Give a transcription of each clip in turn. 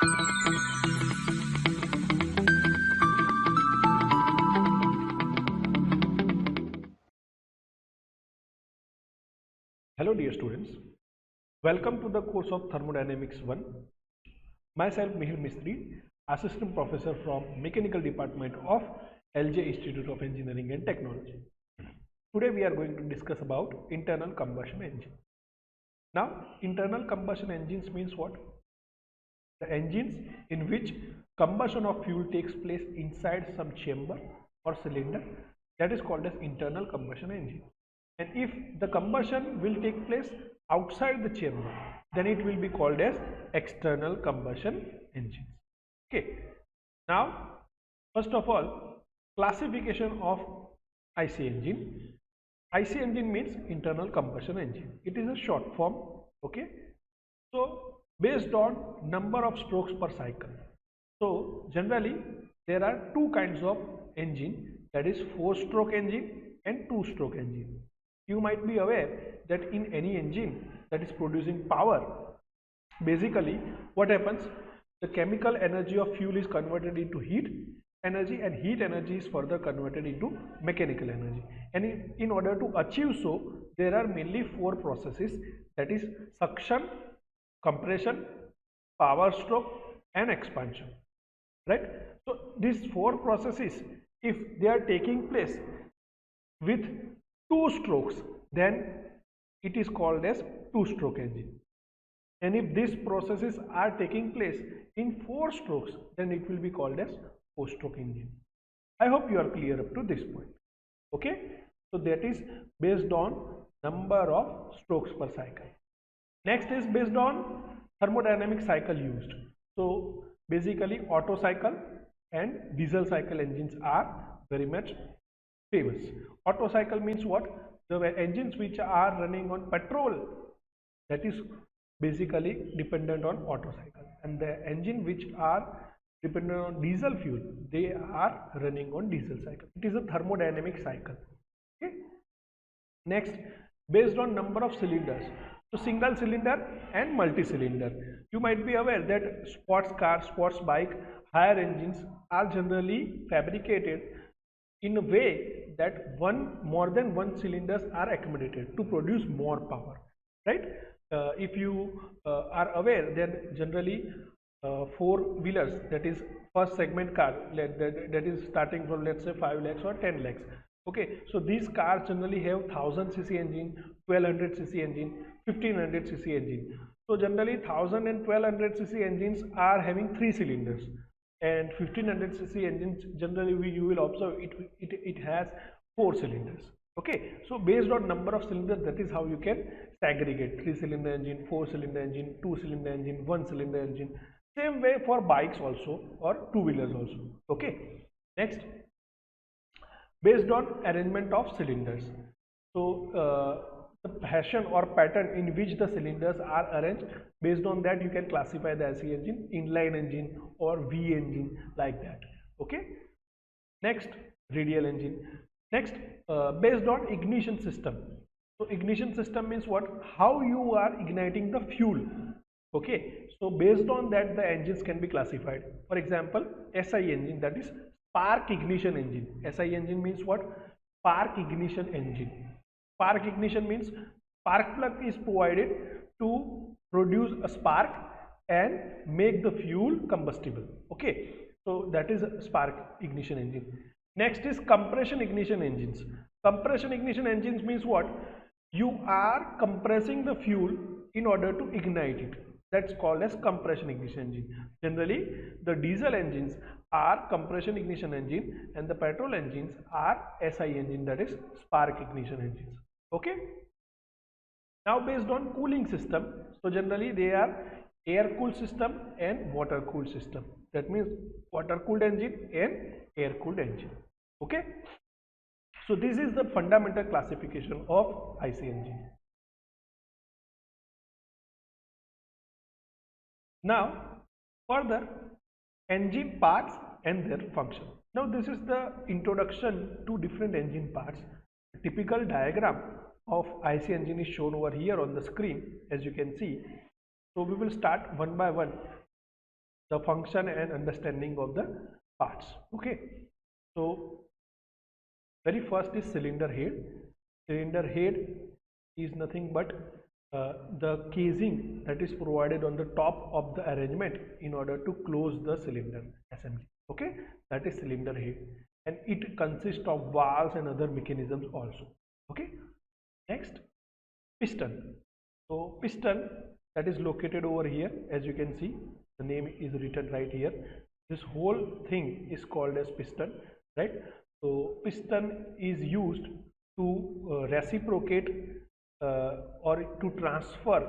Hello dear students, welcome to the course of Thermodynamics 1. Myself Mistry, Assistant Professor from Mechanical Department of LJ Institute of Engineering and Technology. Today we are going to discuss about internal combustion engine. Now internal combustion engines means what? The engines in which combustion of fuel takes place inside some chamber or cylinder, that is called as internal combustion engine. And if the combustion will take place outside the chamber, then it will be called as external combustion engines. Okay. Now, first of all, classification of IC engine. IC engine means internal combustion engine. It is a short form. Okay. So, based on number of strokes per cycle. So, generally there are two kinds of engine, that is 4-stroke engine and 2-stroke engine. You might be aware that in any engine that is producing power, basically what happens, the chemical energy of fuel is converted into heat energy, and heat energy is further converted into mechanical energy. And in order to achieve so, there are mainly 4 processes, that is suction, compression, power stroke and expansion, right? So these 4 processes, if they are taking place with 2 strokes, then it is called as 2-stroke engine. And if these processes are taking place in 4 strokes, then it will be called as 4-stroke engine. I hope you are clear up to this point. Okay, so that is based on number of strokes per cycle. Next is based on thermodynamic cycle used. So basically Otto cycle and diesel cycle engines are very much famous. Otto cycle means what? The engines which are running on petrol, that is basically dependent on Otto cycle, and the engine which are dependent on diesel fuel, they are running on diesel cycle. It is a thermodynamic cycle. Okay. Next, based on number of cylinders. So single cylinder and multi-cylinder. You might be aware that sports car, sports bike, higher engines are generally fabricated in a way that more than one cylinders are accommodated to produce more power, right? If you are aware, then generally 4-wheelers, that is first segment car, that is starting from, let's say, 5 lakhs or 10 lakhs. Okay, so these cars generally have 1000cc engine, 1200cc engine, 1500cc engine. So generally 1000 and 1200cc engines are having 3 cylinders, and 1500cc engines generally you will observe it has 4 cylinders. Okay, so based on number of cylinders, that is how you can segregate 3-cylinder engine, 4-cylinder engine, 2-cylinder engine, 1-cylinder engine. Same way for bikes also, or 2-wheelers also. Okay, next, based on arrangement of cylinders. So the fashion or pattern in which the cylinders are arranged, based on that you can classify the IC engine, inline engine or V engine, like that. Okay. Next, radial engine. Next, based on ignition system. So ignition system means what? How you are igniting the fuel. Okay, so based on that the engines can be classified. For example, SI engine, that is spark ignition engine. SI engine means what? Spark ignition engine. Spark ignition means spark plug is provided to produce a spark and make the fuel combustible. Okay, so that is a spark ignition engine. Next is compression ignition engines. Compression ignition engines means what? You are compressing the fuel in order to ignite it. That's called as compression ignition engine. Generally, the diesel engines are compression ignition engine, and the petrol engines are SI engine, that is spark ignition engines. Okay. Now based on cooling system, so generally they are air cooled system and water cooled system. That means water cooled engine and air cooled engine. Okay. So this is the fundamental classification of IC engine. Now further, engine parts and their function. Now this is the introduction to different engine parts. A typical diagram of IC engine is shown over here on the screen, as you can see. So we will start one by one. the function and understanding of the parts. Okay, so very first is cylinder head. Cylinder head is nothing but the casing that is provided on the top of the arrangement in order to close the cylinder assembly. Okay, that is cylinder head, and it consists of valves and other mechanisms also. Okay, next, piston. So piston, that is located over here. As you can see, the name is written right here. This whole thing is called as piston, right? So piston is used to reciprocate or to transfer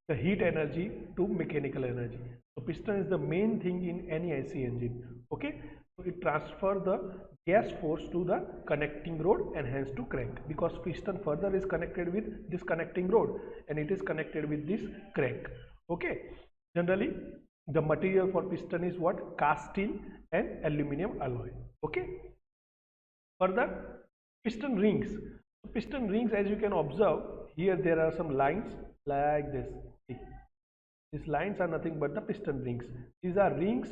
the heat energy to mechanical energy. So piston is the main thing in any IC engine. Okay, so it transfers the gas force to the connecting rod and hence to crank, because piston further is connected with this connecting rod and it is connected with this crank. Okay, generally the material for piston is what? Cast steel and aluminum alloy. Okay, further, piston rings. Piston rings, as you can observe here, there are some lines like this. These lines are nothing but the piston rings. These are rings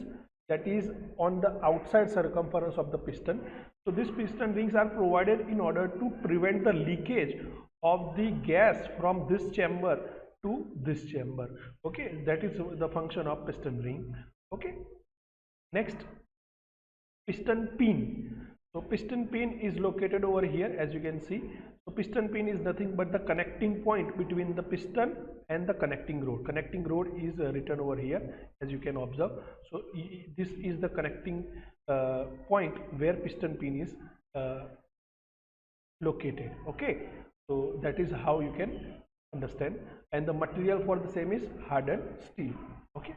that is on the outside circumference of the piston. So these piston rings are provided in order to prevent the leakage of the gas from this chamber to this chamber. Okay, that is the function of piston ring. Okay, next, piston pin. So piston pin is located over here, as you can see. So piston pin is nothing but the connecting point between the piston and the connecting rod. Connecting rod is written over here, as you can observe. So this is the connecting point where piston pin is located. Okay, so that is how you can understand, and the material for the same is hardened steel. Okay,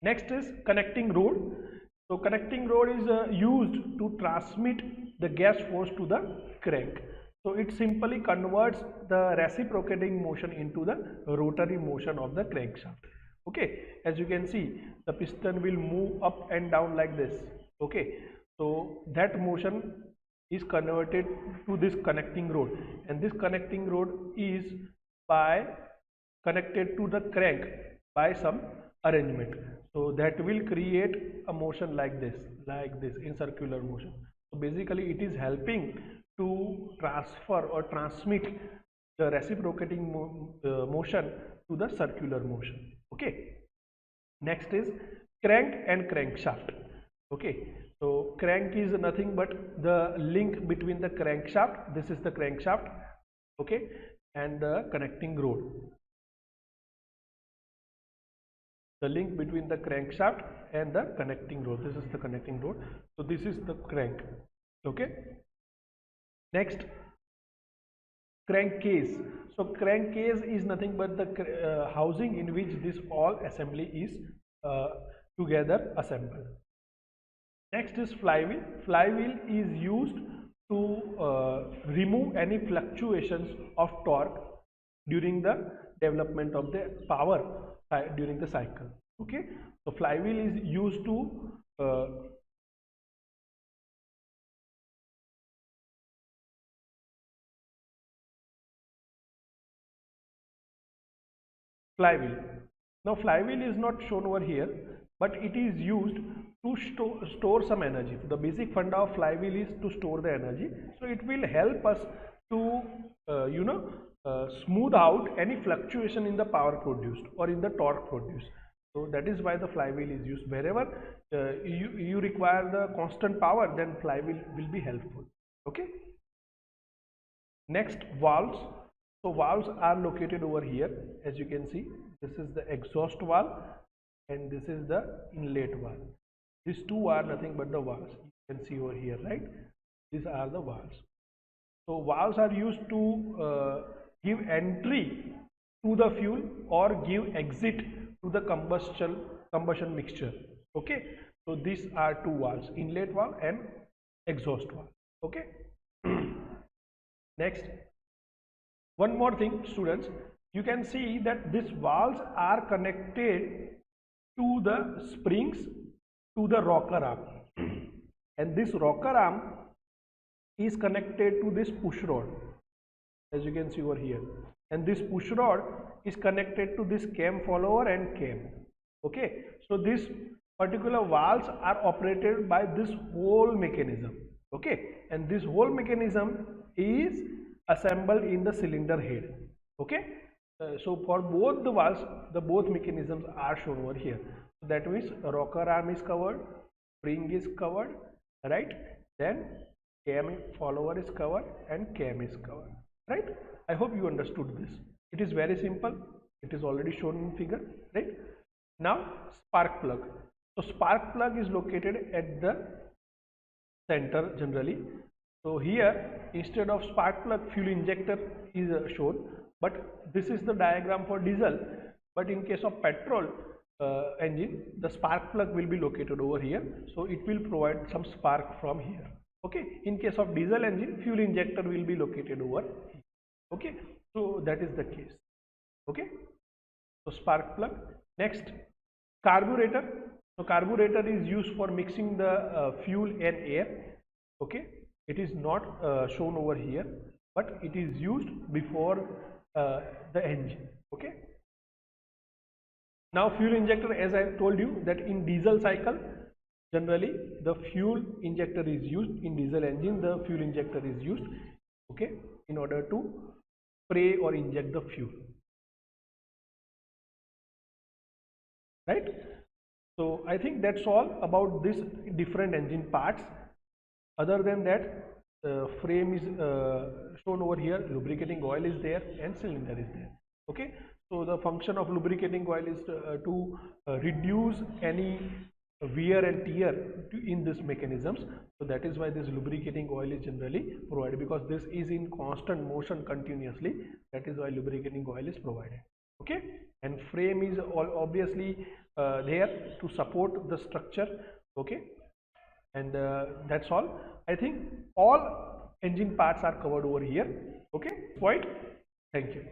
next is connecting rod. So connecting rod is used to transmit the gas force to the crank. So it simply converts the reciprocating motion into the rotary motion of the crankshaft. Okay, as you can see, the piston will move up and down like this. Okay, so that motion is converted to this connecting rod, and this connecting rod is connected to the crank by some arrangement. So that will create a motion like this in circular motion. So basically it is helping to transfer or transmit the reciprocating motion to the circular motion. Okay, next is crank and crankshaft. Okay, so crank is nothing but the link between the crankshaft, this is the crankshaft, okay, and the connecting rod. The link between the crankshaft and the connecting rod, this is the connecting rod. So this is the crank. Okay, next, crankcase. So crankcase is nothing but the housing in which this all assembly is together assembled. Next is flywheel. Flywheel is used to remove any fluctuations of torque during the development of the power during the cycle. Okay, so flywheel is used to flywheel. Now flywheel is not shown over here, but it is used to store some energy. The basic funda of flywheel is to store the energy. So it will help us to smooth out any fluctuation in the power produced or in the torque produced. So that is why the flywheel is used. Wherever you require the constant power, then flywheel will be helpful. Okay. Next, valves. So valves are located over here, as you can see. This is the exhaust valve and this is the inlet valve. These two are nothing but the valves. You can see over here, right? These are the valves. So valves are used to give entry to the fuel or give exit to the combustion mixture. Okay, so these are two valves, inlet valve and exhaust valve. Okay. Next, one more thing, students, you can see that these valves are connected to the springs to the rocker arm and this rocker arm is connected to this push rod, as you can see over here, and this push rod is connected to this cam follower and cam. Okay, so this particular valves are operated by this whole mechanism. Okay, and this whole mechanism is assembled in the cylinder head. Okay, so for both the valves, the both mechanisms are shown over here. So that means rocker arm is covered, spring is covered, right? Then cam follower is covered and cam is covered, right? I hope you understood this. It is very simple. It is already shown in figure, right? Now spark plug. So spark plug is located at the center generally. So here instead of spark plug, fuel injector is shown, but this is the diagram for diesel. But in case of petrol engine, the spark plug will be located over here, so it will provide some spark from here. Okay, in case of diesel engine, fuel injector will be located over here. Okay, so that is the case. Okay, so spark plug. Next, carburetor. So carburetor is used for mixing the fuel and air. Okay, it is not shown over here, but it is used before the engine. Okay, now fuel injector, as I told you that in diesel cycle generally the fuel injector is used. In diesel engine the fuel injector is used, okay, in order to spray or inject the fuel, right? So I think that's all about this different engine parts. Other than that, frame is shown over here, lubricating oil is there and cylinder is there. Okay, so the function of lubricating oil is to reduce any wear and tear in these mechanisms. So that is why this lubricating oil is generally provided, because this is in constant motion continuously. That is why lubricating oil is provided. Okay, and frame is obviously there to support the structure. Okay, and that's all. I think all engine parts are covered over here. Okay, quite. Thank you.